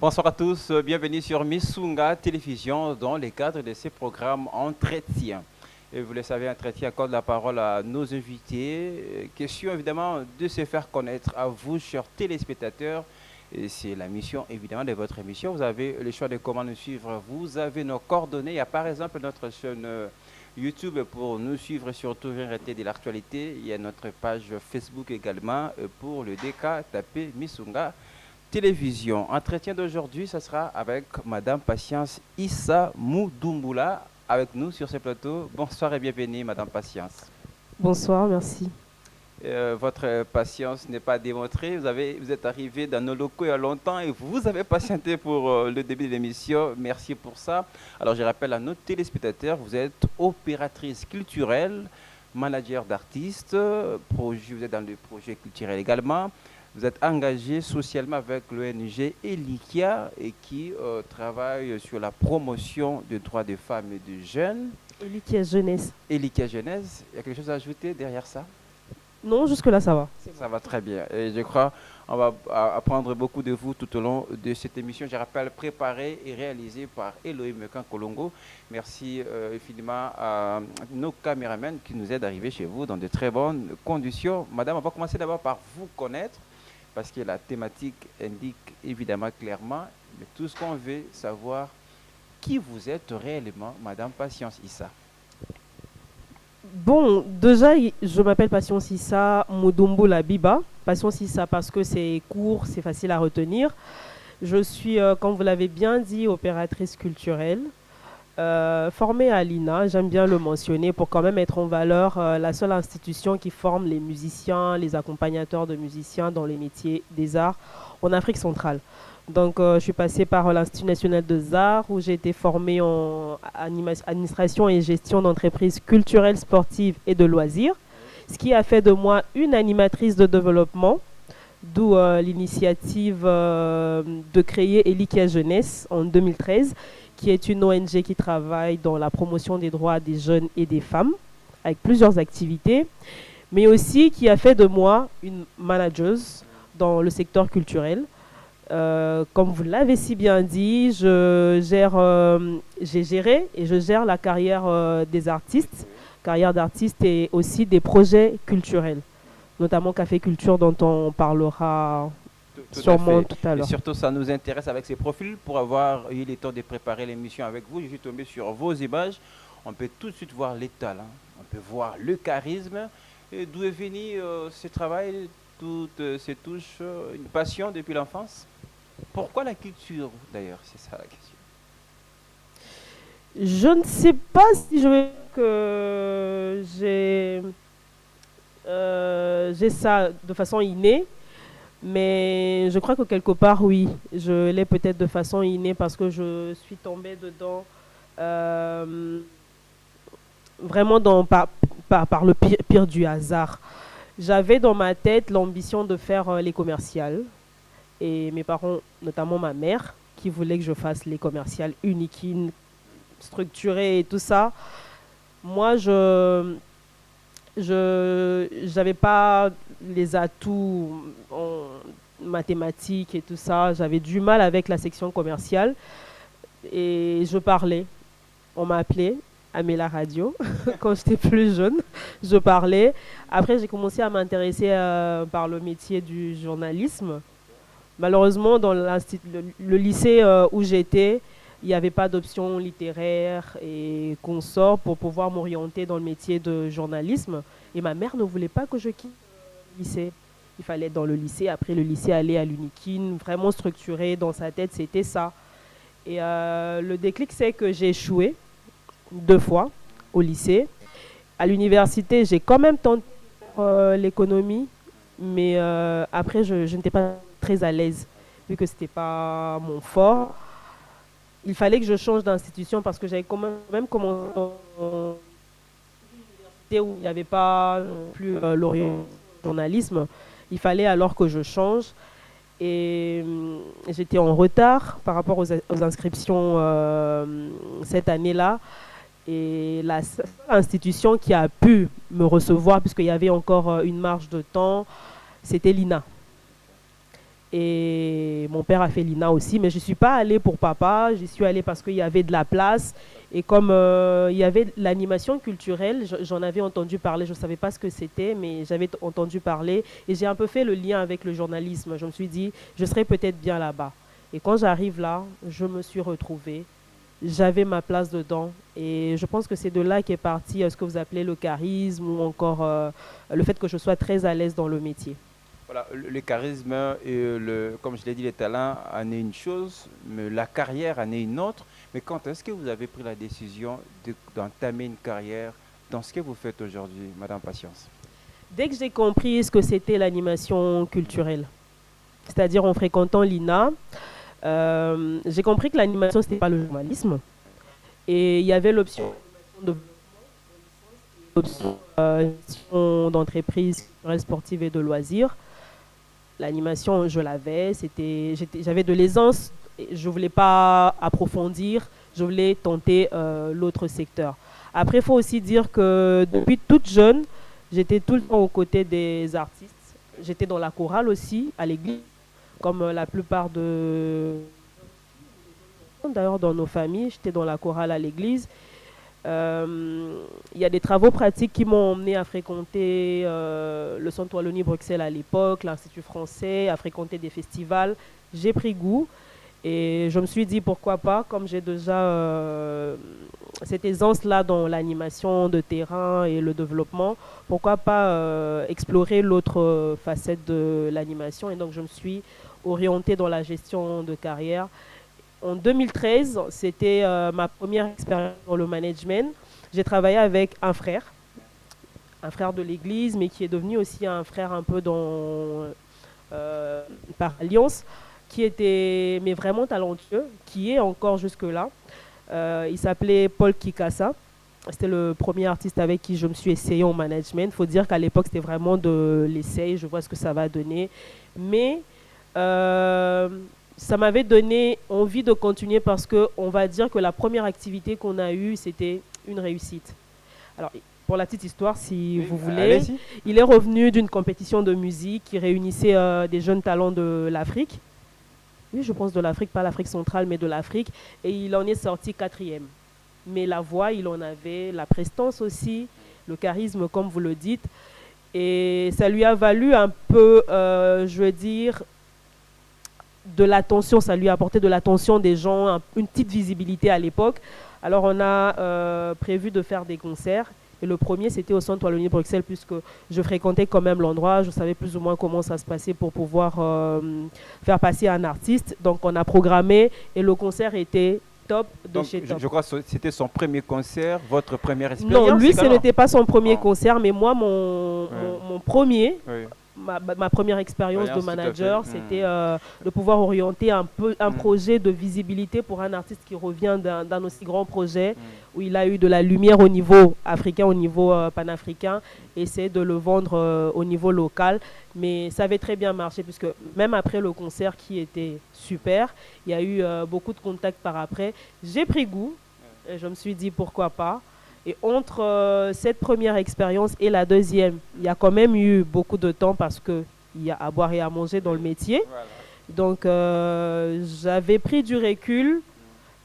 Bonsoir à tous, bienvenue sur Missunga Télévision dans le cadre de ces programmes Entretien. Et vous le savez, Entretien accorde la parole à nos invités. Question évidemment de se faire connaître à vous, chers téléspectateurs. Et c'est la mission évidemment de votre émission. Vous avez le choix de comment nous suivre. Vous avez nos coordonnées. Il y a par exemple notre chaîne YouTube pour nous suivre sur tout vérité de l'actualité. Il y a notre page Facebook également pour le DK. Tapez Missunga Télévision. Entretien d'aujourd'hui, ça sera avec Madame Patience Issa Moudoumboula avec nous sur ce plateau. Bonsoir et bienvenue, Madame Patience. Bonsoir, merci. Votre patience n'est pas démontrée. Vous êtes arrivé dans nos locaux il y a longtemps et vous avez patienté pour le début de l'émission. Merci pour ça. Alors, je rappelle à nos téléspectateurs, vous êtes opératrice culturelle, manager d'artistes, vous êtes dans le projet culturel également. Vous êtes engagé socialement avec l'ONG Elikia et qui travaille sur la promotion des droits des femmes et des jeunes. Elikia Jeunesse. Elikia Jeunesse, il y a quelque chose à ajouter derrière ça? Non, jusque-là, ça va. Ça va très bien. Et je crois qu'on va apprendre beaucoup de vous tout au long de cette émission. Je rappelle, préparée et réalisée par Elohim Mekan Kolongo. Merci infiniment à nos caméramans qui nous aident à arriver chez vous dans de très bonnes conditions. Madame, on va commencer d'abord par vous connaître, parce que la thématique indique évidemment clairement, mais tout ce qu'on veut savoir, qui vous êtes réellement, Madame Patience Issa. Bon, déjà, je m'appelle Patience Issa Moudoumboula Biba. Patience Issa parce que c'est court, c'est facile à retenir. Je suis, comme vous l'avez bien dit, opératrice culturelle. Formée à l'INA, j'aime bien le mentionner pour quand même mettre en valeur la seule institution qui forme les musiciens, les accompagnateurs de musiciens dans les métiers des arts en Afrique centrale. Donc, je suis passée par l'Institut national des arts où j'ai été formée en administration et gestion d'entreprises culturelles, sportives et de loisirs, ce qui a fait de moi une animatrice de développement, d'où l'initiative de créer Elikia Jeunesse en 2013, qui est une ONG qui travaille dans la promotion des droits des jeunes et des femmes, avec plusieurs activités, mais aussi qui a fait de moi une manageuse dans le secteur culturel. Comme vous l'avez si bien dit, j'ai géré et je gère la carrière des artistes, carrière d'artistes et aussi des projets culturels, notamment Café Culture dont on parlera sûrement tout à Et l'heure. surtout, ça nous intéresse avec ces profils. Pour avoir eu le temps de préparer l'émission avec vous, je suis tombé sur vos images. On peut tout de suite voir les talents, on peut voir le charisme. Et d'où est venu ce travail, toutes ces touches, une passion depuis l'enfance? Pourquoi la culture, d'ailleurs? C'est ça la question. Je ne sais pas si je vais dire que j'ai ça de façon innée, mais je crois que quelque part, oui, je l'ai peut-être de façon innée parce que je suis tombée dedans vraiment par le pire du hasard. J'avais dans ma tête l'ambition de faire les commerciales et mes parents, notamment ma mère, qui voulait que je fasse les commerciales uniques, structurées et tout ça. Moi, je n'avais pas les atouts en mathématiques et tout ça. J'avais du mal avec la section commerciale et je parlais. On m'a appelé Amela Radio quand j'étais plus jeune. Je parlais. Après, j'ai commencé à m'intéresser par le métier du journalisme. Malheureusement, dans le lycée où j'étais, il n'y avait pas d'option littéraire et consorts pour pouvoir m'orienter dans le métier de journalisme. Et ma mère ne voulait pas que je quitte le lycée. Il fallait être dans le lycée. Après, le lycée aller à l'Unikin, vraiment structuré. Dans sa tête, c'était ça. Et le déclic, c'est que j'ai échoué 2 fois au lycée. À l'université, j'ai quand même tenté l'économie. Mais après, je n'étais pas très à l'aise, vu que ce n'était pas mon fort. Il fallait que je change d'institution parce que j'avais quand même commencé dans une université où il n'y avait pas non plus l'orientation journalisme. Il fallait alors que je change. Et j'étais en retard par rapport aux inscriptions cette année-là. Et la seule institution qui a pu me recevoir, puisqu'il y avait encore une marge de temps, c'était l'INA. Et Et mon père a fait l'INA aussi, mais je ne suis pas allée pour papa, j'y suis allée parce qu'il y avait de la place. Et comme il y avait l'animation culturelle, j'en avais entendu parler, je ne savais pas ce que c'était, mais j'avais entendu parler. Et j'ai un peu fait le lien avec le journalisme. Je me suis dit, je serais peut-être bien là-bas. Et quand j'arrive là, je me suis retrouvée. J'avais ma place dedans. Et je pense que c'est de là qu'est parti ce que vous appelez le charisme ou encore le fait que je sois très à l'aise dans le métier. Voilà, le charisme et comme je l'ai dit, les talents en est une chose, mais la carrière en est une autre. Mais quand est-ce que vous avez pris la décision d'entamer une carrière dans ce que vous faites aujourd'hui, Madame Patience? Dès que j'ai compris ce que c'était l'animation culturelle, c'est-à-dire en fréquentant l'INA, j'ai compris que l'animation, ce n'était pas le journalisme. Et il y avait l'option d'entreprise culturelle, sportive et de loisirs. L'animation, je l'avais, j'avais de l'aisance, je ne voulais pas approfondir, je voulais tenter l'autre secteur. Après, il faut aussi dire que depuis toute jeune, j'étais tout le temps aux côtés des artistes. J'étais dans la chorale aussi, à l'église, comme la plupart de... D'ailleurs, dans nos familles, j'étais dans la chorale à l'église. Il y a des travaux pratiques qui m'ont emmené à fréquenter le Centre Wallonie-Bruxelles à l'époque, l'Institut français, à fréquenter des festivals. J'ai pris goût et je me suis dit pourquoi pas, comme j'ai déjà cette aisance-là dans l'animation de terrain et le développement, pourquoi pas explorer l'autre facette de l'animation. Et donc je me suis orientée dans la gestion de carrière. En 2013, c'était ma première expérience dans le management. J'ai travaillé avec un frère de l'église, mais qui est devenu aussi un frère un peu par alliance, qui était mais vraiment talentueux, qui est encore jusque-là. Il s'appelait Paul Kikassa. C'était le premier artiste avec qui je me suis essayé en management. Il faut dire qu'à l'époque, c'était vraiment de l'essai. Je vois ce que ça va donner. Mais... ça m'avait donné envie de continuer parce qu'on va dire que la première activité qu'on a eue, c'était une réussite. Alors, pour la petite histoire, si vous voulez, il est revenu d'une compétition de musique qui réunissait des jeunes talents de l'Afrique. Oui, je pense de l'Afrique, pas l'Afrique centrale, mais de l'Afrique. Et il en est sorti 4e. Mais la voix, il en avait, la prestance aussi, le charisme, comme vous le dites. Et ça lui a valu un peu, je veux dire... de l'attention, ça lui a apporté de l'attention des gens, une petite visibilité à l'époque. Alors on a prévu de faire des concerts. Et le premier, c'était au Centre Wallonie-Bruxelles, puisque je fréquentais quand même l'endroit. Je savais plus ou moins comment ça se passait pour pouvoir faire passer un artiste. Donc on a programmé et le concert était top de Donc, chez top. Je crois que c'était son premier concert, votre première expérience. Non, lui, ce n'était pas son premier concert, mais moi, mon premier... Oui. Ma première expérience de manager, c'était de pouvoir orienter un projet de visibilité pour un artiste qui revient d'un aussi grand projet où il a eu de la lumière au niveau africain, au niveau panafricain, et essayer de le vendre au niveau local. Mais ça avait très bien marché puisque même après le concert qui était super, il y a eu beaucoup de contacts par après. J'ai pris goût et je me suis dit pourquoi pas. Et entre cette première expérience et la deuxième, il y a quand même eu beaucoup de temps parce qu'il y a à boire et à manger dans le métier. Voilà. Donc, j'avais pris du recul,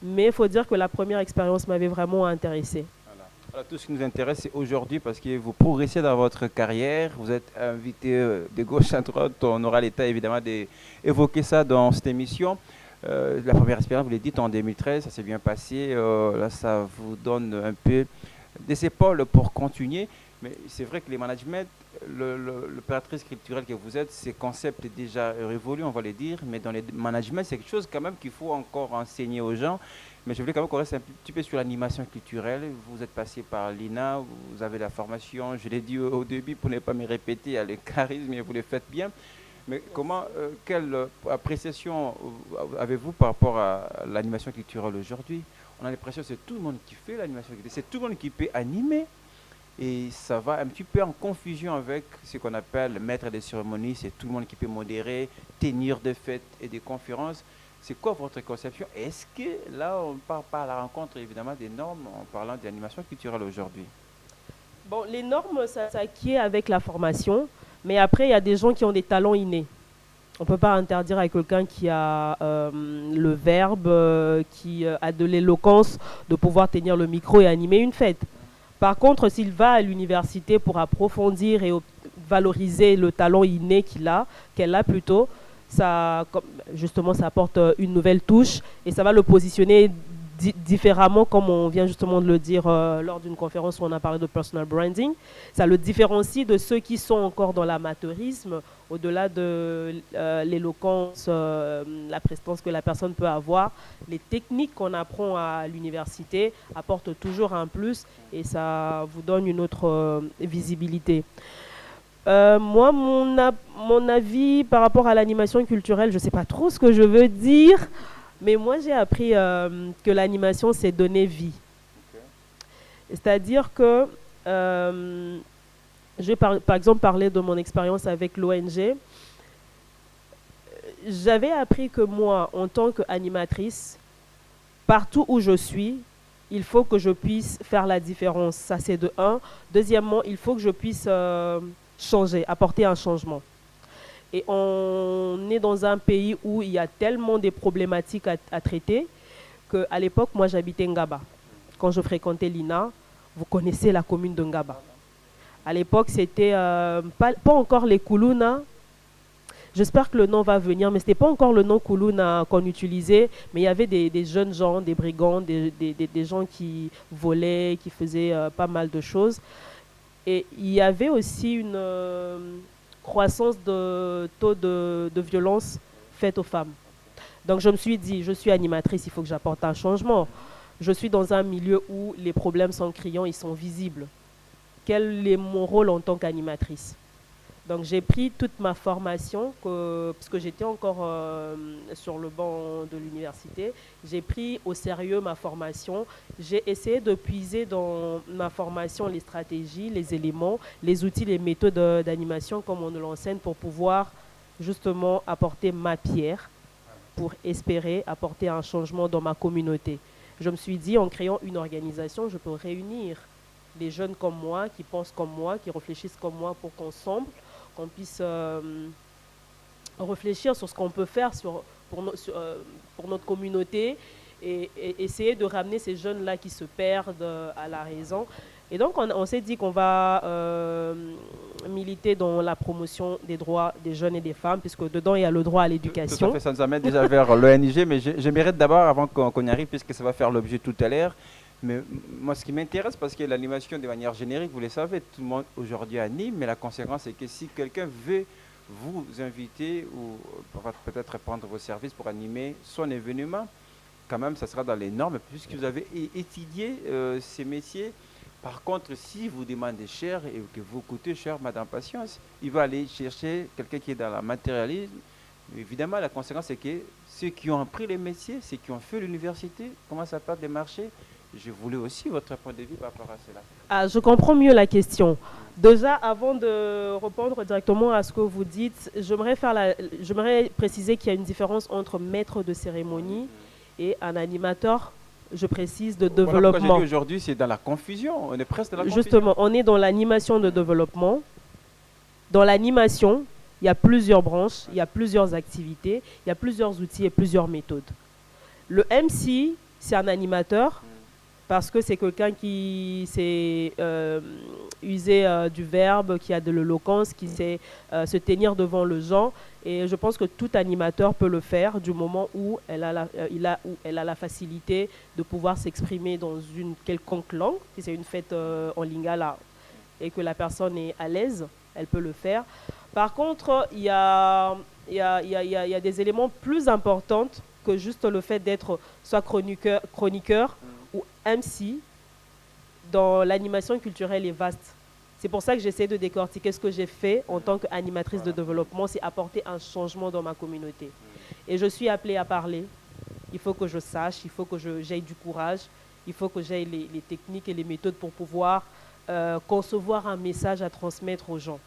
mais il faut dire que la première expérience m'avait vraiment intéressée. Voilà. Alors, tout ce qui nous intéresse, c'est aujourd'hui parce que vous progressez dans votre carrière. Vous êtes invité de gauche à droite. On aura l'état, évidemment, d'évoquer ça dans cette émission. La première expérience, vous l'avez dit, en 2013, ça s'est bien passé. Là, ça vous donne un peu des épaules pour continuer. Mais c'est vrai que les managements, l'opératrice culturelle que vous êtes, ces concepts est déjà révolu, on va le dire. Mais dans les managements, c'est quelque chose quand même qu'il faut encore enseigner aux gens. Mais je voulais quand même qu'on reste un petit peu sur l'animation culturelle. Vous êtes passé par l'INA, vous avez la formation. Je l'ai dit au début pour ne pas me répéter, il y a le charisme et vous le faites bien. Mais quelle appréciation avez-vous par rapport à l'animation culturelle aujourd'hui? On a l'impression que c'est tout le monde qui fait l'animation culturelle, c'est tout le monde qui peut animer. Et ça va un petit peu en confusion avec ce qu'on appelle le maître des cérémonies, c'est tout le monde qui peut modérer, tenir des fêtes et des conférences. C'est quoi votre conception? Est-ce que là, on part pas à la rencontre évidemment des normes en parlant d'animation culturelle aujourd'hui? Bon, les normes, ça s'acquiert avec la formation. Mais après, il y a des gens qui ont des talents innés. On ne peut pas interdire à quelqu'un qui a le verbe, qui a de l'éloquence, de pouvoir tenir le micro et animer une fête. Par contre, s'il va à l'université pour approfondir et valoriser le talent inné qu'elle a plutôt, justement, ça apporte une nouvelle touche et ça va le positionner différemment, comme on vient justement de le dire lors d'une conférence où on a parlé de personal branding. Ça le différencie de ceux qui sont encore dans l'amateurisme, au-delà de l'éloquence, la prestance que la personne peut avoir. Les techniques qu'on apprend à l'université apportent toujours un plus et ça vous donne une autre visibilité. Moi, mon avis par rapport à l'animation culturelle, je ne sais pas trop ce que je veux dire, mais moi, j'ai appris que l'animation, c'est donner vie. C'est-à-dire que, je vais par exemple parler de mon expérience avec l'ONG. J'avais appris que moi, en tant qu'animatrice, partout où je suis, il faut que je puisse faire la différence. Ça, c'est de un. Deuxièmement, il faut que je puisse changer, apporter un changement. Et on est dans un pays où il y a tellement de problématiques à traiter qu'à l'époque, moi, j'habitais Ngaba. Quand je fréquentais l'INA, vous connaissez la commune de Ngaba. À l'époque, c'était pas encore les Koulouna. J'espère que le nom va venir, mais ce n'était pas encore le nom Koulouna qu'on utilisait, mais il y avait des jeunes gens, des brigands, des gens qui volaient, qui faisaient pas mal de choses. Et il y avait aussi une croissance de taux de violence faite aux femmes. Donc je me suis dit, je suis animatrice, il faut que j'apporte un changement. Je suis dans un milieu où les problèmes sont criants, ils sont visibles. Quel est mon rôle en tant qu'animatrice? Donc j'ai pris toute ma formation, parce que j'étais encore sur le banc de l'université, j'ai pris au sérieux ma formation. J'ai essayé de puiser dans ma formation les stratégies, les éléments, les outils, les méthodes d'animation comme on nous l'enseigne pour pouvoir justement apporter ma pierre, pour espérer apporter un changement dans ma communauté. Je me suis dit, en créant une organisation, je peux réunir les jeunes comme moi, qui pensent comme moi, qui réfléchissent comme moi pour qu'ensemble, qu'on puisse réfléchir sur ce qu'on peut faire pour notre communauté et essayer de ramener ces jeunes-là qui se perdent à la raison. Et donc, on s'est dit qu'on va militer dans la promotion des droits des jeunes et des femmes, puisque dedans, il y a le droit à l'éducation. Tout à fait, ça nous amène déjà vers l'ONG, mais j'aimerais d'abord, avant qu'on y arrive, puisque ça va faire l'objet tout à l'heure, mais moi, ce qui m'intéresse, parce que l'animation, de manière générique, vous le savez, tout le monde aujourd'hui anime, mais la conséquence, c'est que si quelqu'un veut vous inviter ou peut-être prendre vos services pour animer son événement, quand même, ça sera dans les normes, puisque vous avez étudié ces métiers. Par contre, si vous demandez cher et que vous coûtez cher, Madame Patience, il va aller chercher quelqu'un qui est dans le matérialisme. Évidemment, la conséquence, c'est que ceux qui ont appris les métiers, ceux qui ont fait l'université, commencent à perdre des marchés. Je voulais aussi votre point de vue par rapport à cela. Ah, je comprends mieux la question. Déjà, avant de répondre directement à ce que vous dites, j'aimerais préciser qu'il y a une différence entre maître de cérémonie et un animateur, je précise, de développement. Voilà, aujourd'hui, c'est dans la confusion. On est presque dans la confusion. Justement, on est dans l'animation de développement. Dans l'animation, il y a plusieurs branches, il y a plusieurs activités, il y a plusieurs outils et plusieurs méthodes. Le MC, c'est un animateur parce que c'est quelqu'un qui sait user du verbe, qui a de l'éloquence, qui sait se tenir devant le gens. Et je pense que tout animateur peut le faire du moment où elle a la facilité de pouvoir s'exprimer dans une quelconque langue. Si c'est une fête en lingala et que la personne est à l'aise, elle peut le faire. Par contre, il y a des éléments plus importants que juste le fait d'être soit chroniqueur ou MC. Dans l'animation culturelle est vaste. C'est pour ça que j'essaie de décortiquer ce que j'ai fait en tant qu'animatrice de développement, c'est apporter un changement dans ma communauté. Et je suis appelée à parler. Il faut que je sache, il faut que j'aie du courage, il faut que j'aie les techniques et les méthodes pour pouvoir concevoir un message à transmettre aux gens.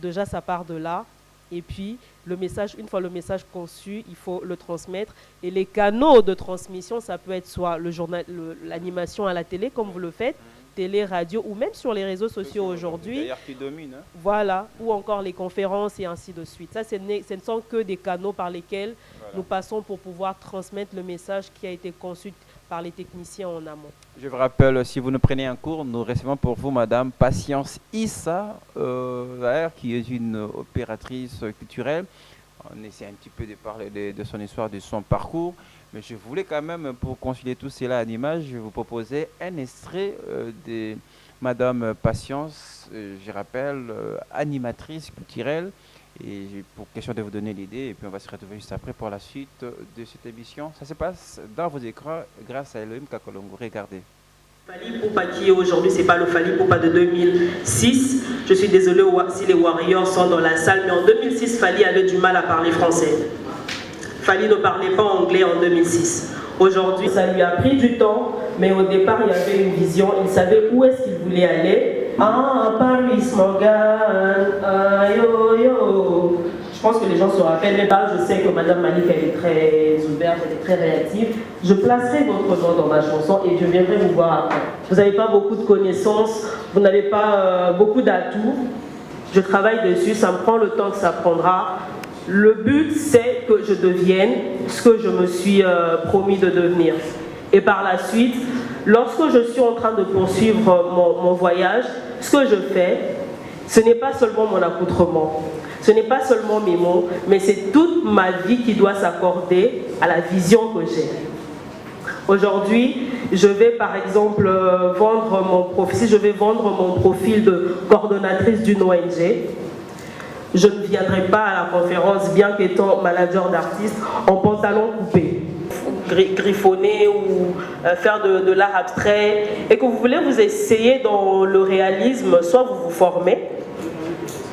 Déjà, ça part de là. Et puis, le message, une fois le message conçu, il faut le transmettre. Et les canaux de transmission, ça peut être soit le journal, l'animation à la télé, comme vous le faites, télé, radio ou même sur les réseaux sociaux aujourd'hui. D'ailleurs, qui domine. Hein. Voilà, ou encore les conférences et ainsi de suite. Ça, ce ne sont que des canaux par lesquels nous passons pour pouvoir transmettre le message qui a été conçu par les techniciens en amont. Je vous rappelle, si vous nous prenez un cours, nous recevons pour vous Madame Patience Issa, qui est une opératrice culturelle. On essaie un petit peu de parler de son histoire, de son parcours. Mais je voulais quand même, pour concilier tout cela en image, je vous proposer un extrait de Madame Patience, je rappelle, animatrice culturelle. Et pour question de vous donner l'idée, et puis on va se retrouver juste après pour la suite de cette émission. Ça se passe dans vos écrans grâce à Elohim Kakolongo. Regardez. Fally Poupa qui est aujourd'hui, c'est pas le Fally Poupa de 2006. Je suis désolée si les Warriors sont dans la salle, mais en 2006, Fally avait du mal à parler français. Fally ne parlait pas anglais en 2006. Aujourd'hui, ça lui a pris du temps, mais au départ, il avait une vision, il savait où est-ce qu'il voulait aller. Ah, Paris, Morgan, ah, yo, yo. Je pense que les gens se rappellent, mais là, je sais que Madame Malik, elle est très ouverte, elle est très réactive. Je placerai votre nom dans ma chanson et je viendrai vous voir après. Vous n'avez pas beaucoup de connaissances, vous n'avez pas beaucoup d'atouts. Je travaille dessus, ça me prend le temps que ça prendra. Le but, c'est que je devienne ce que je me suis promis de devenir. Et par la suite, lorsque je suis en train de poursuivre mon voyage, ce que je fais, ce n'est pas seulement mon accoutrement, ce n'est pas seulement mes mots, mais c'est toute ma vie qui doit s'accorder à la vision que j'ai. Aujourd'hui, je vais par exemple vendre mon profil, si je vais vendre mon profil de coordonnatrice d'une ONG, je ne viendrai pas à la conférence, bien qu'étant manager d'artiste, en pantalon coupé, griffonner ou faire de l'art abstrait, et que vous voulez vous essayer dans le réalisme, soit vous vous formez,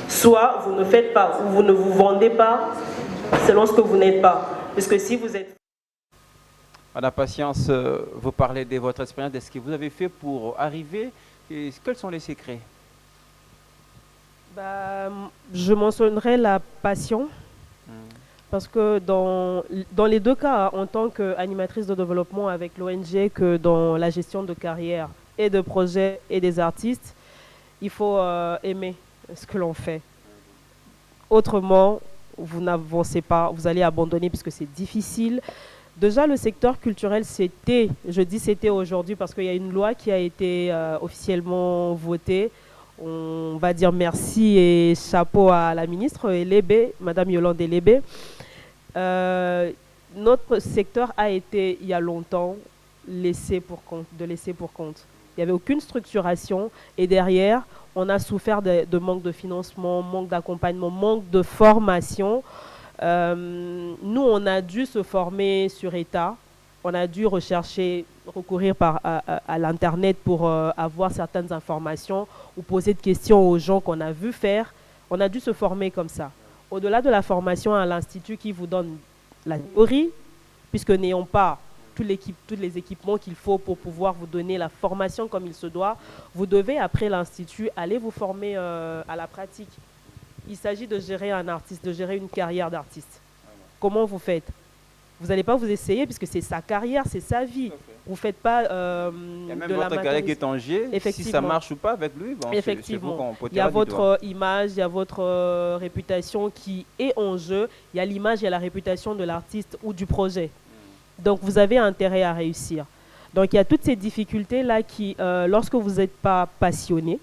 soit vous ne faites pas, ou vous ne vous vendez pas selon ce que vous n'êtes pas. Puisque si vous êtes... Madame Patience, vous parlez de votre expérience, de ce que vous avez fait pour arriver, et quels sont les secrets? Je mentionnerai la passion, parce que dans les deux cas, en tant qu'animatrice de développement avec l'ONG, que dans la gestion de carrière et de projets et des artistes, il faut aimer ce que l'on fait. Autrement, vous n'avancez pas, vous allez abandonner puisque c'est difficile. Déjà, le secteur culturel, je dis c'était aujourd'hui parce qu'il y a une loi qui a été officiellement votée. On va dire merci et chapeau à la ministre Elébé, Madame Yolande Elébé. Notre secteur a été, il y a longtemps, laissé pour compte. Il n'y avait aucune structuration et derrière, on a souffert de manque de financement, manque d'accompagnement, manque de formation. Nous, on a dû se former sur État. On a dû recourir à l'Internet pour avoir certaines informations ou poser des questions aux gens qu'on a vu faire. On a dû se former comme ça. Au-delà de la formation à l'Institut qui vous donne la théorie, puisque n'ayons pas tous les équipements qu'il faut pour pouvoir vous donner la formation comme il se doit, vous devez, après l'Institut, aller vous former à la pratique. Il s'agit de gérer un artiste, de gérer une carrière d'artiste. Comment vous faites? Vous n'allez pas vous essayer puisque c'est sa carrière, c'est sa vie. Vous ne faites pas il y a même votre carrière qui est en jeu. Si ça marche ou pas avec lui, bon, effectivement. Il y a votre image, il y a votre réputation qui est en jeu. Il y a l'image et la réputation de l'artiste ou du projet. Donc, vous avez intérêt à réussir. Donc, il y a toutes ces difficultés-là qui, lorsque vous n'êtes pas passionné,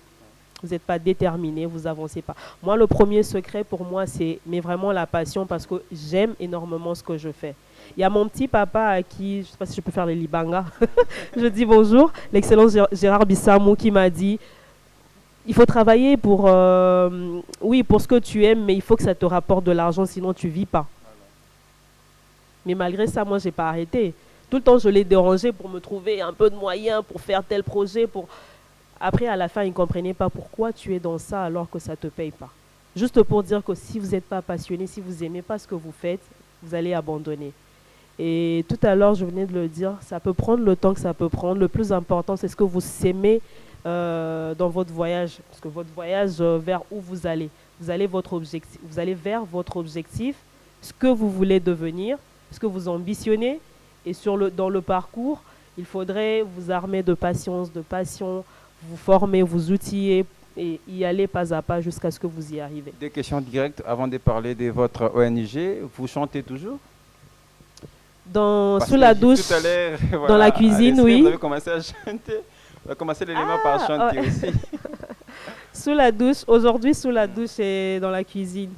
vous n'êtes pas déterminé, vous n'avancez pas. Moi, le premier secret pour moi, c'est vraiment la passion parce que j'aime énormément ce que je fais. Il y a mon petit papa à qui, je ne sais pas si je peux faire les libanga, je dis bonjour, l'excellent Gérard Bissamou qui m'a dit, il faut travailler pour ce que tu aimes, mais il faut que ça te rapporte de l'argent, sinon tu ne vis pas. Mais malgré ça, moi, je n'ai pas arrêté. Tout le temps, je l'ai dérangé pour me trouver un peu de moyens, pour faire tel projet. Après, à la fin, il ne comprenait pas pourquoi tu es dans ça alors que ça ne te paye pas. Juste pour dire que si vous n'êtes pas passionné, si vous n'aimez pas ce que vous faites, vous allez abandonner. Et tout à l'heure, je venais de le dire, ça peut prendre le temps que ça peut prendre. Le plus important, c'est ce que vous aimez dans votre voyage. Parce que votre voyage vers où vous allez vers votre objectif, ce que vous voulez devenir, ce que vous ambitionnez. Et dans le parcours, il faudrait vous armer de patience, de passion, vous former, vous outiller et y aller pas à pas jusqu'à ce que vous y arrivez. Des questions directes avant de parler de votre ONG. Vous chantez toujours? Parce Sous que la tout douche, à l'heure, dans voilà, la à cuisine, l'essai, oui. Vous avez commencé à chanter. Vous avez commencé l'élément par chanter ouais. aussi. Sous la douche, aujourd'hui sous la douche et dans la cuisine.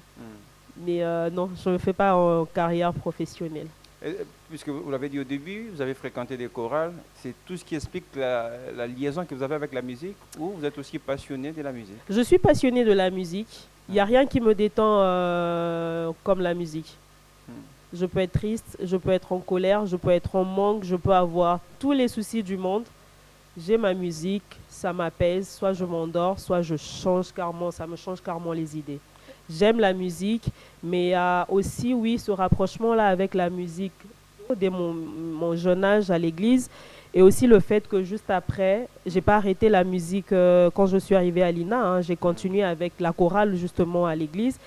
Mais non, je ne fais pas en carrière professionnelle. Et, puisque vous l'avez dit au début, vous avez fréquenté des chorales. C'est tout ce qui explique la liaison que vous avez avec la musique, ou vous êtes aussi passionné de la musique? Je suis passionnée de la musique. Il n'y a rien qui me détend comme la musique. Je peux être triste, je peux être en colère, je peux être en manque, je peux avoir tous les soucis du monde. J'ai ma musique, ça m'apaise, soit je m'endors, soit je change carrément, ça me change carrément les idées. J'aime la musique, mais il y a aussi, oui, ce rapprochement-là avec la musique dès mon jeune âge à l'église, et aussi le fait que juste après, j'ai pas arrêté la musique quand je suis arrivée à l'INA, hein, j'ai continué avec la chorale justement à l'église.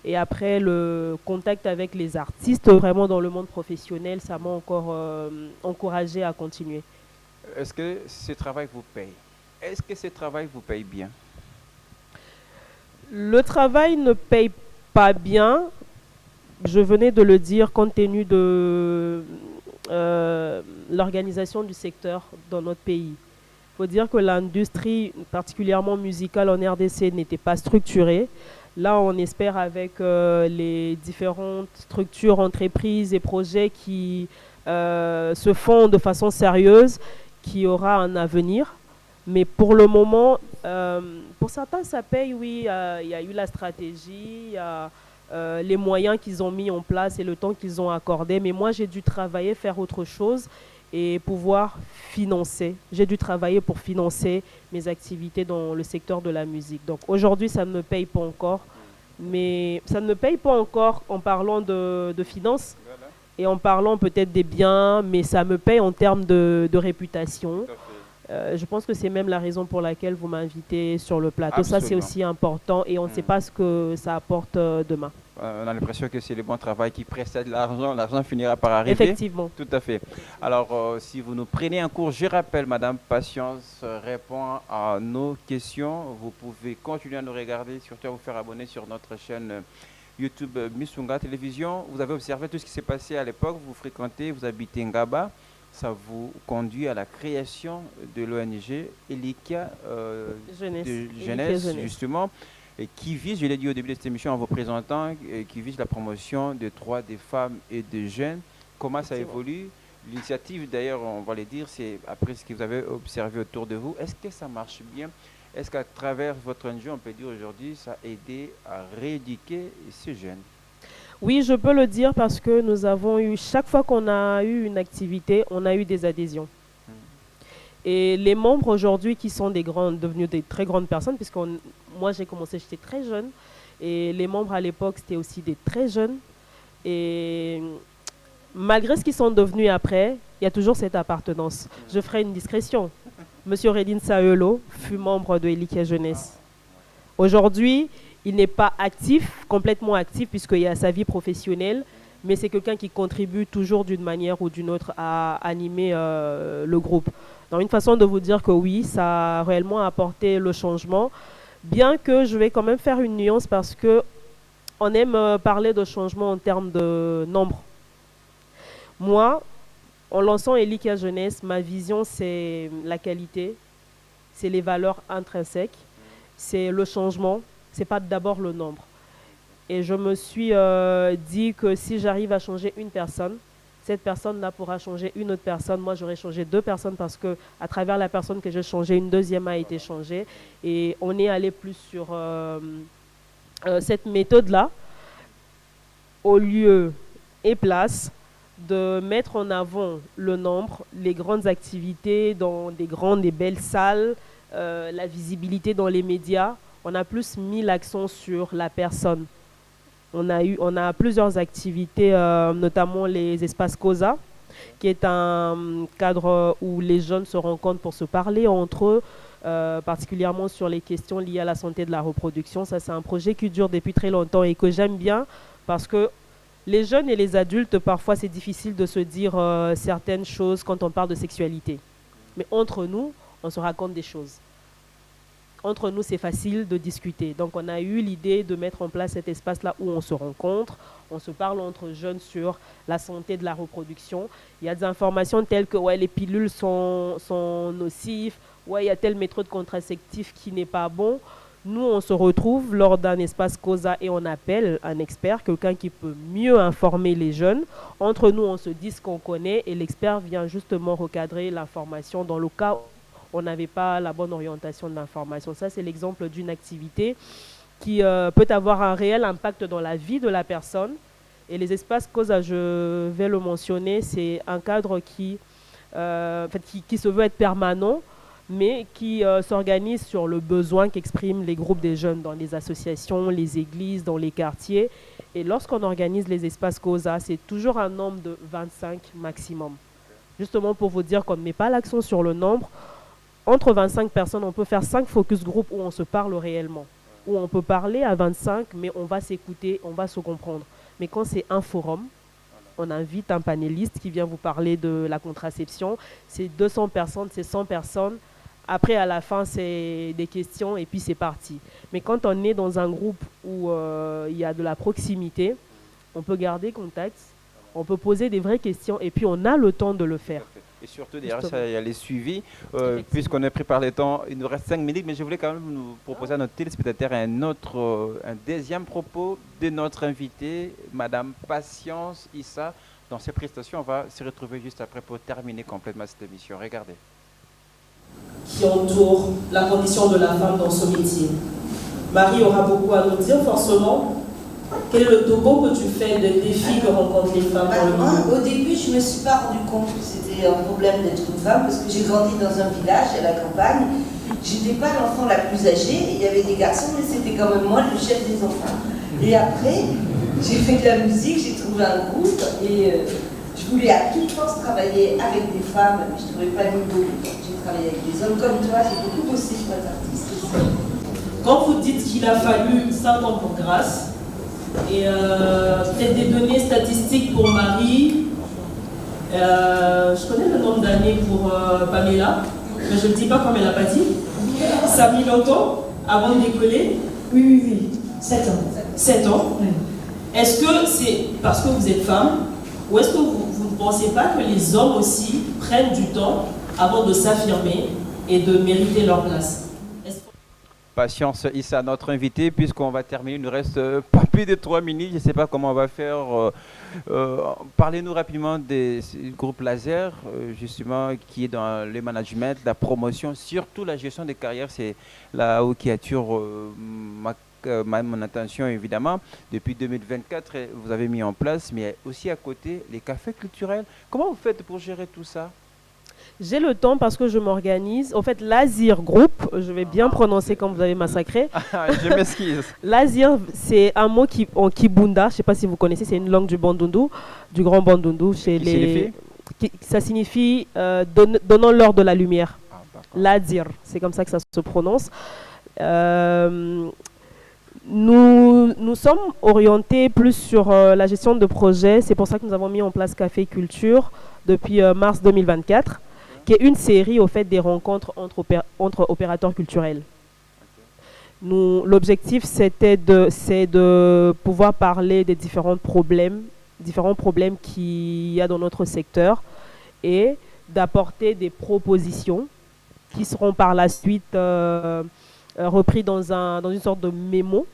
Et après, le contact avec les artistes, vraiment dans le monde professionnel, ça m'a encore encouragée à continuer. Est-ce que ce travail vous paye? Est-ce que ce travail vous paye bien? Le travail ne paye pas bien. Je venais de le dire compte tenu de l'organisation du secteur dans notre pays. Il faut dire que l'industrie, particulièrement musicale en RDC, n'était pas structurée. Là, on espère avec les différentes structures, entreprises et projets qui se font de façon sérieuse, qu'il y aura un avenir. Mais pour le moment, pour certains, ça paye, oui. Il y a eu la stratégie, il y a les moyens qu'ils ont mis en place et le temps qu'ils ont accordé. Mais moi, j'ai dû travailler, faire autre chose et pouvoir financer. J'ai dû travailler pour financer mes activités dans le secteur de la musique. Donc aujourd'hui, ça ne me paye pas encore. Mais ça ne me paye pas encore en parlant de finances et en parlant peut-être des biens, mais ça me paye en termes de réputation. Je pense que c'est même la raison pour laquelle vous m'invitez sur le plateau. Absolument. Ça, c'est aussi important et on ne sait pas ce que ça apporte demain. On a l'impression que c'est le bon travail qui précède l'argent. L'argent finira par arriver. Effectivement. Tout à fait. Alors, si vous nous prenez en cours, je rappelle, Madame Patience répond à nos questions. Vous pouvez continuer à nous regarder, surtout à vous faire abonner sur notre chaîne YouTube Missunga Télévision. Vous avez observé tout ce qui s'est passé à l'époque. Vous fréquentez, vous habitez Ngaba. Ça vous conduit à la création de l'ONG Elikia de jeunesse, justement, et qui vise, je l'ai dit au début de cette émission en vous présentant, qui vise la promotion des droits des femmes et des jeunes. Comment ça évolue? L'initiative, d'ailleurs, on va le dire, c'est après ce que vous avez observé autour de vous. Est-ce que ça marche bien? Est-ce qu'à travers votre ONG, on peut dire aujourd'hui, ça a aidé à rééduquer ces jeunes? Oui, je peux le dire parce que nous avons eu, chaque fois qu'on a eu une activité, on a eu des adhésions. Et les membres aujourd'hui qui sont devenus des très grandes personnes, puisque moi j'ai commencé, j'étais très jeune, et les membres à l'époque c'était aussi des très jeunes. Et malgré ce qu'ils sont devenus après, il y a toujours cette appartenance. Je ferai une discrétion. Monsieur Redin Saelo fut membre de Elikia Jeunesse. Aujourd'hui, il n'est pas actif, complètement actif, puisqu'il y a sa vie professionnelle, mais c'est quelqu'un qui contribue toujours d'une manière ou d'une autre à animer le groupe. Donc une façon de vous dire que oui, ça a réellement apporté le changement, bien que je vais quand même faire une nuance parce qu'on aime parler de changement en termes de nombre. Moi, en lançant Elikia Jeunesse, ma vision c'est la qualité, c'est les valeurs intrinsèques, c'est le changement. Ce n'est pas d'abord le nombre. Et je me suis dit que si j'arrive à changer une personne, cette personne-là pourra changer une autre personne. Moi, j'aurais changé 2 personnes parce qu'à travers la personne que j'ai changée, une deuxième a été changée. Et on est allé plus sur cette méthode-là, au lieu et place de mettre en avant le nombre, les grandes activités dans des grandes et belles salles, la visibilité dans les médias. On a plus mis l'accent sur la personne. On a plusieurs activités, notamment les espaces COSA, qui est un cadre où les jeunes se rencontrent pour se parler entre eux, particulièrement sur les questions liées à la santé de la reproduction. Ça, c'est un projet qui dure depuis très longtemps et que j'aime bien parce que les jeunes et les adultes, parfois, c'est difficile de se dire certaines choses quand on parle de sexualité. Mais entre nous, on se raconte des choses. entre nous, c'est facile de discuter. Donc, on a eu l'idée de mettre en place cet espace-là où on se rencontre, on se parle entre jeunes sur la santé de la reproduction. Il y a des informations telles que ouais, les pilules sont nocives, ouais, il y a telle méthode contraceptive qui n'est pas bon. Nous, on se retrouve lors d'un espace COSA et on appelle un expert, quelqu'un qui peut mieux informer les jeunes. Entre nous, on se dit ce qu'on connaît et l'expert vient justement recadrer l'information dans le cas où on n'avait pas la bonne orientation de l'information. Ça, c'est l'exemple d'une activité qui peut avoir un réel impact dans la vie de la personne. Et les espaces COSA, je vais le mentionner, c'est un cadre qui se veut être permanent, mais qui s'organise sur le besoin qu'expriment les groupes des jeunes dans les associations, les églises, dans les quartiers. Et lorsqu'on organise les espaces COSA, c'est toujours un nombre de 25 maximum. Justement pour vous dire qu'on ne met pas l'accent sur le nombre. Entre 25 personnes, on peut faire 5 focus group où on se parle réellement. Où on peut parler à 25, mais on va s'écouter, on va se comprendre. Mais quand c'est un forum, on invite un panéliste qui vient vous parler de la contraception. C'est 200 personnes, c'est 100 personnes. Après, à la fin, c'est des questions et puis c'est parti. Mais quand on est dans un groupe où il y a de la proximité, on peut garder contact, on peut poser des vraies questions et puis on a le temps de le faire. Et surtout, derrière ça, il y a les suivis. Puisqu'on est pris par les temps, il nous reste 5 minutes, mais je voulais quand même nous proposer à notre téléspectateur un deuxième propos de notre invitée, Madame Patience Issa. Dans ces prestations, on va se retrouver juste après pour terminer complètement cette émission. Regardez. Qui entoure la condition de la femme dans ce métier. Marie aura beaucoup à nous dire, forcément. Quel est le topo que tu fais des défis que rencontrent les femmes dans le milieu? Au début, je ne me suis pas rendu compte que c'était un problème d'être une femme parce que j'ai grandi dans un village, à la campagne. J'étais pas l'enfant la plus âgée, il y avait des garçons, mais c'était quand même moi le chef des enfants. Et après, j'ai fait de la musique, j'ai trouvé un groupe et je voulais à toute force travailler avec des femmes, mais je ne trouvais pas le niveau. J'ai travaillé avec des hommes comme toi, j'ai beaucoup bossé pour être artiste. Quand vous dites qu'il a fallu 5 ans pour Grâce, et peut-être des données statistiques pour Marie, je connais le nombre d'années pour Pamela, mais je ne dis pas comme elle n'a pas dit. Ça a mis longtemps avant de décoller? Oui, 7 ans. 7 ans. Oui. Est-ce que c'est parce que vous êtes femme, ou est-ce que vous ne pensez pas que les hommes aussi prennent du temps avant de s'affirmer et de mériter leur place? Patience Issa, notre invité, puisqu'on va terminer, il nous reste pas plus de 3 minutes, je ne sais pas comment on va faire. Parlez-nous rapidement des groupes Laser, justement, qui est dans le management, la promotion, surtout la gestion des carrières, c'est là où qui attire mon attention évidemment. Depuis 2024, vous avez mis en place, mais aussi à côté, les cafés culturels. Comment vous faites pour gérer tout ça? J'ai le temps parce que je m'organise. En fait, l'Azir Group, je vais bien prononcer comme vous avez massacré. Je m'excuse. L'Azir, c'est un mot en Kibunda. Je ne sais pas si vous connaissez, c'est une langue du Bandundu, du grand Bandundu. Ça signifie donnant l'or de la lumière. L'Azir, c'est comme ça que ça se prononce. Nous sommes orientés plus sur la gestion de projets. C'est pour ça que nous avons mis en place Café Culture depuis mars 2024. Qui est une série au fait des rencontres entre opérateurs culturels. L'objectif c'est de pouvoir parler des différents problèmes qu'il y a dans notre secteur et d'apporter des propositions qui seront par la suite repris dans une sorte de mémo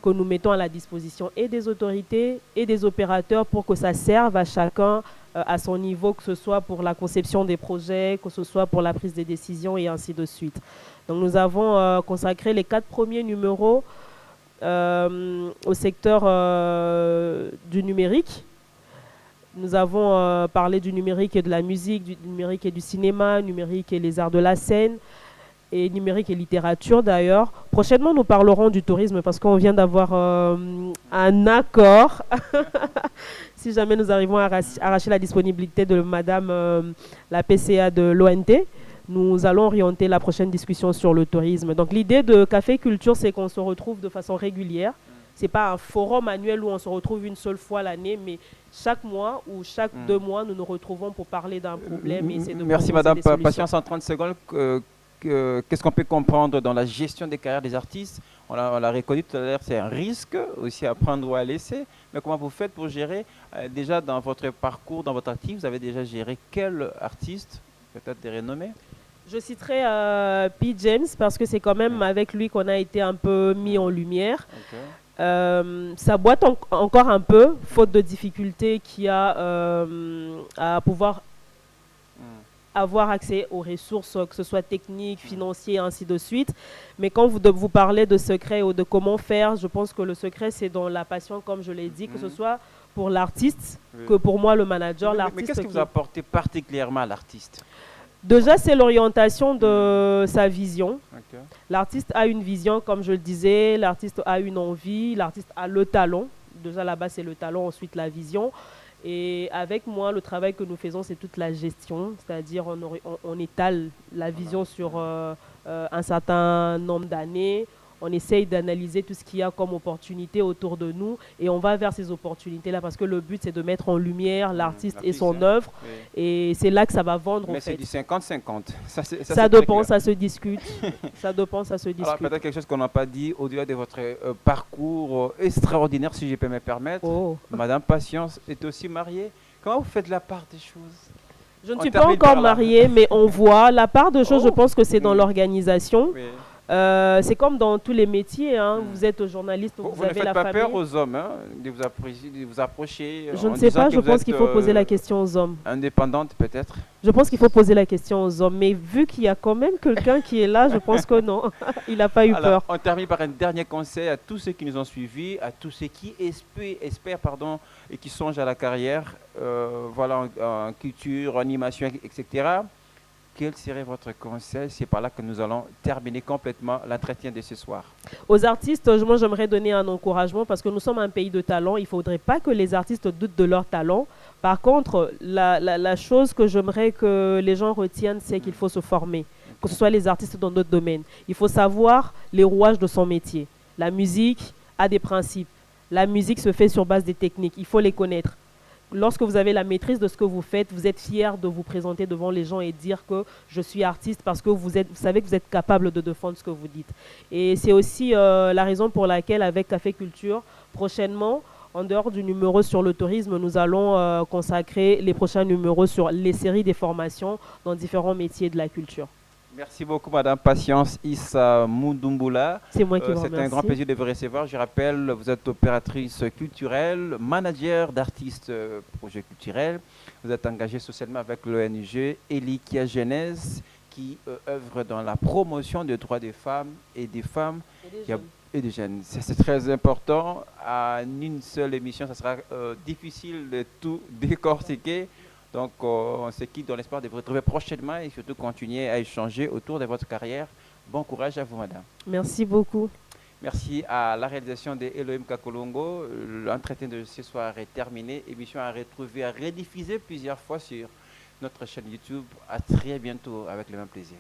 que nous mettons à la disposition et des autorités et des opérateurs pour que ça serve à chacun à son niveau, que ce soit pour la conception des projets, que ce soit pour la prise des décisions et ainsi de suite. Donc nous avons consacré les 4 premiers numéros au secteur du numérique. Nous avons parlé du numérique et de la musique, du numérique et du cinéma, numérique et les arts de la scène, et numérique et littérature d'ailleurs. Prochainement, nous parlerons du tourisme parce qu'on vient d'avoir un accord. Si jamais nous arrivons à arracher la disponibilité de Madame la PCA de l'ONT, nous allons orienter la prochaine discussion sur le tourisme. Donc l'idée de Café Culture, c'est qu'on se retrouve de façon régulière. Ce n'est pas un forum annuel où on se retrouve une seule fois l'année, mais chaque mois ou chaque 2 mois, nous nous retrouvons pour parler d'un problème et essayer de Merci Madame Patience, en 30 secondes. qu'est-ce qu'on peut comprendre dans la gestion des carrières des artistes? On l'a reconnu tout à l'heure, c'est un risque aussi à prendre ou à laisser. Mais comment vous faites pour gérer déjà dans votre parcours, dans votre activité, vous avez déjà géré quel artiste, peut-être des renommés? Je citerai P. James parce que c'est quand même avec lui qu'on a été un peu mis en lumière. Ok. Ça boite encore un peu, faute de difficultés qu'il y a à pouvoir avoir accès aux ressources, que ce soit techniques, financières, ainsi de suite. Mais quand vous parlez de secret ou de comment faire, je pense que le secret, c'est dans la passion, comme je l'ai dit, que ce soit pour l'artiste, que pour moi, le manager, l'artiste. Mais qu'est-ce que vous apportez particulièrement à l'artiste? Déjà, c'est l'orientation de sa vision. Ok. L'artiste a une vision, comme je le disais, l'artiste a une envie, l'artiste a le talent. Déjà, là-bas, c'est le talent, ensuite la vision. Et avec moi, le travail que nous faisons, c'est toute la gestion, c'est-à-dire on étale la vision sur un certain nombre d'années. On essaye d'analyser tout ce qu'il y a comme opportunité autour de nous et on va vers ces opportunités-là parce que le but, c'est de mettre en lumière l'artiste et son œuvre. Oui. Et c'est là que ça va vendre. Mais en fait. c'est du 50-50. Ça dépend, ça se discute. Ça dépend, ça se discute. Alors peut-être quelque chose qu'on n'a pas dit au-delà de votre parcours extraordinaire, si je peux me permettre. Oh. Madame Patience est aussi mariée. Comment vous faites la part des choses? Je ne On suis pas termine encore par là. mariée, mais on voit. La part de choses, Oh. je pense que c'est dans l'organisation. Oui. C'est comme dans tous les métiers. Hein. Vous êtes journaliste, vous, Vous ne avez faites la pas famille. peur aux hommes de vous approcher Je en ne sais disant pas, que je vous pense êtes, qu'il faut poser la question aux hommes. indépendante peut-être. Je pense qu'il faut poser la question aux hommes. Mais vu qu'il y a quand même quelqu'un qui est là, je pense que non. Il n'a pas eu Alors, peur. on termine par un dernier conseil à tous ceux qui nous ont suivis, à tous ceux qui espèrent et qui songent à la carrière, voilà, en culture, en animation, etc. Quel serait votre conseil? C'est par là que nous allons terminer complètement l'entretien de ce soir. Aux artistes, moi j'aimerais donner un encouragement parce que nous sommes un pays de talent. Il ne faudrait pas que les artistes doutent de leur talent. Par contre, la chose que j'aimerais que les gens retiennent, c'est qu'il faut se former, que ce soit les artistes dans d'autres domaines. Il faut savoir les rouages de son métier. La musique a des principes. La musique se fait sur base des techniques. Il faut les connaître. Lorsque vous avez la maîtrise de ce que vous faites, vous êtes fier de vous présenter devant les gens et dire que je suis artiste parce que vous savez que vous êtes capable de défendre ce que vous dites. Et c'est aussi la raison pour laquelle, avec Café Culture, prochainement, en dehors du numéro sur le tourisme, nous allons consacrer les prochains numéros sur les séries des formations dans différents métiers de la culture. Merci beaucoup, Madame Patience Issa Moudumbula. C'est moi qui vous C'est un grand remercie. plaisir de vous recevoir. Je rappelle, vous êtes opératrice culturelle, manager d'artistes projets culturels. Vous êtes engagée socialement avec l'ONG Elikia Jeunesse qui œuvre dans la promotion des droits des femmes et des femmes et des jeunes. C'est très important. En une seule émission, ça sera difficile de tout décortiquer. Donc, on se quitte dans l'espoir de vous retrouver prochainement et surtout continuer à échanger autour de votre carrière. Bon courage à vous, madame. Merci beaucoup. Merci à la réalisation de Elohim Kakolongo. L'entretien de ce soir est terminé. Émission à retrouver, à rediffuser plusieurs fois sur notre chaîne YouTube. À très bientôt avec le même plaisir.